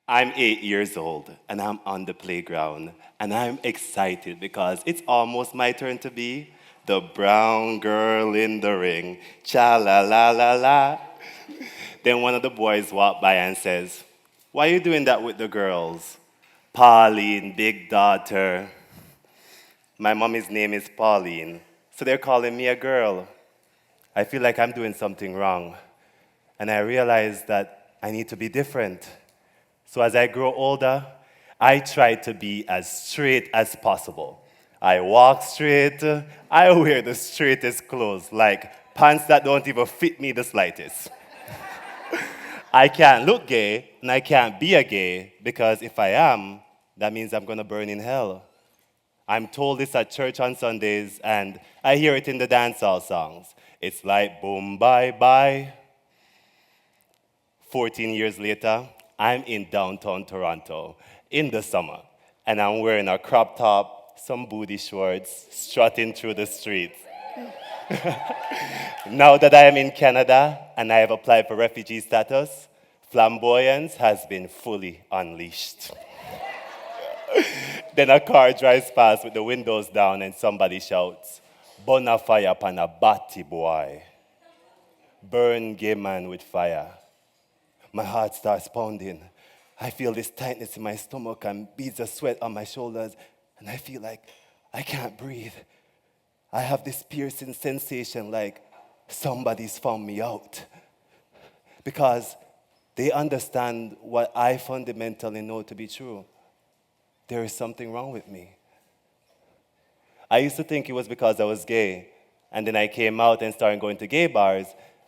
I'm 8 years old and I'm on the playground and I'm excited because it's almost my turn to be the brown girl in the ring. Cha la la la la. Then one of the boys walked by and says, "Why are you doing that with the girls?" Pauline, big daughter. My mommy's name is Pauline, so they're calling me a girl. I feel like I'm doing something wrong. And I realize that I need to be different. So as I grow older, I try to be as straight as possible. I walk straight, I wear the straightest clothes, like pants that don't even fit me the slightest. I can't look gay, and I can't be a gay, because if I am, that means I'm gonna burn in hell. I'm told this at church on Sundays, and I hear it in the dancehall songs. It's like boom, bye, bye. 14 years later, I'm in downtown Toronto in the summer, and I'm wearing a crop top, some booty shorts, strutting through the streets. Now that I am in Canada and I have applied for refugee status, flamboyance has been fully unleashed. Then a car drives past with the windows down and somebody shouts, "Bona fire pan a batty boy. Burn gay man with fire." My heart starts pounding. I feel this tightness in my stomach and beads of sweat on my shoulders, and I feel like I can't breathe. I have this piercing sensation like somebody's found me out. Because they understand what I fundamentally know to be true. There is something wrong with me. I used to think it was because I was gay, and then I came out and started going to gay bars,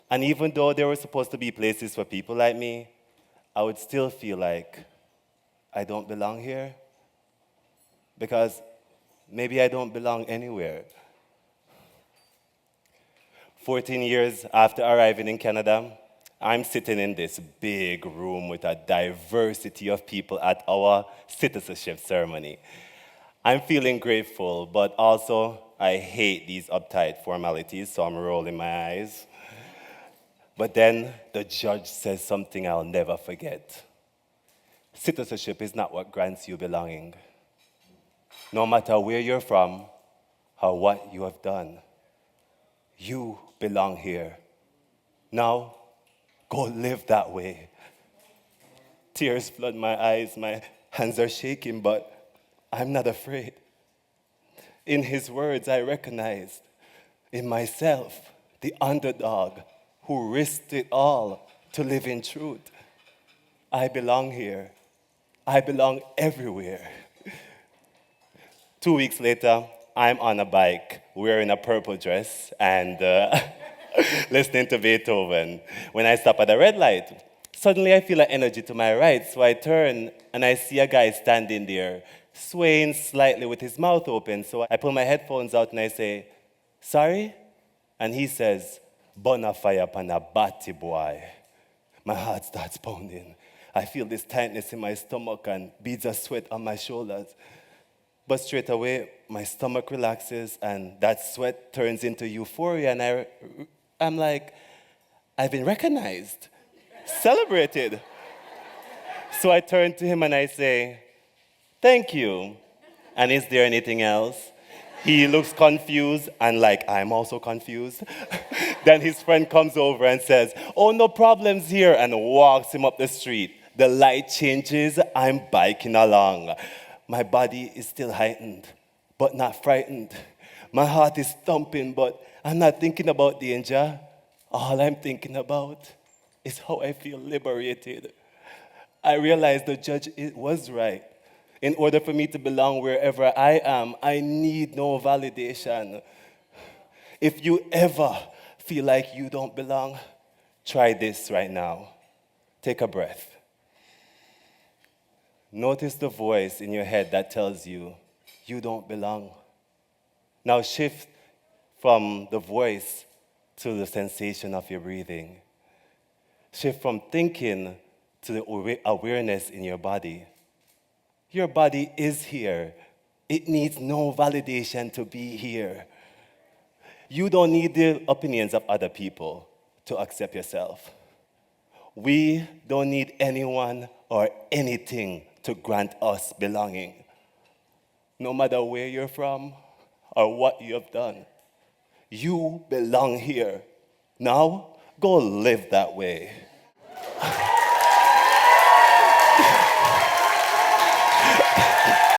and even though there were supposed to be places for people like me, I would still feel like I don't belong here, because maybe I don't belong anywhere. 14 years after arriving in Canada, I'm sitting in this big room with a diversity of people at our citizenship ceremony. I'm feeling grateful, but also I hate these uptight formalities, so I'm rolling my eyes. But then the judge says something I'll never forget. Citizenship is not what grants you belonging, no matter where you're from or what you have done. You belong here. Now, go live that way. Tears flood my eyes, my hands are shaking, but I'm not afraid. In his words, I recognized in myself the underdog who risked it all to live in truth. I belong here. I belong everywhere. 2 weeks later, I'm on a bike wearing a purple dress and listening to Beethoven. When I stop at a red light, suddenly I feel an energy to my right, so I turn and I see a guy standing there, swaying slightly with his mouth open. So I pull my headphones out and I say, "Sorry?" And he says, "Bona fire pan a batty boy." My heart starts pounding. I feel this tightness in my stomach and beads of sweat on my shoulders. But straight away, my stomach relaxes and that sweat turns into euphoria. And I'm like, I've been recognized, celebrated. So I turn to him and I say, "Thank you. And is there anything else?" He looks confused and like I'm also confused. Then his friend comes over and says, "Oh, no problems here," and walks him up the street. The light changes, I'm biking along. My body is still heightened, but not frightened. My heart is thumping, but I'm not thinking about danger. All I'm thinking about is how I feel liberated. I realize the judge was right. In order for me to belong wherever I am, I need no validation. If you ever feel like you don't belong, try this right now. Take a breath. Notice the voice in your head that tells you you don't belong. Now shift from the voice to the sensation of your breathing. Shift from thinking to the awareness in your body. Your body is here. It needs no validation to be here. You don't need the opinions of other people to accept yourself. We don't need anyone or anything to grant us belonging. No matter where you're from or what you have done, you belong here. Now, go live that way.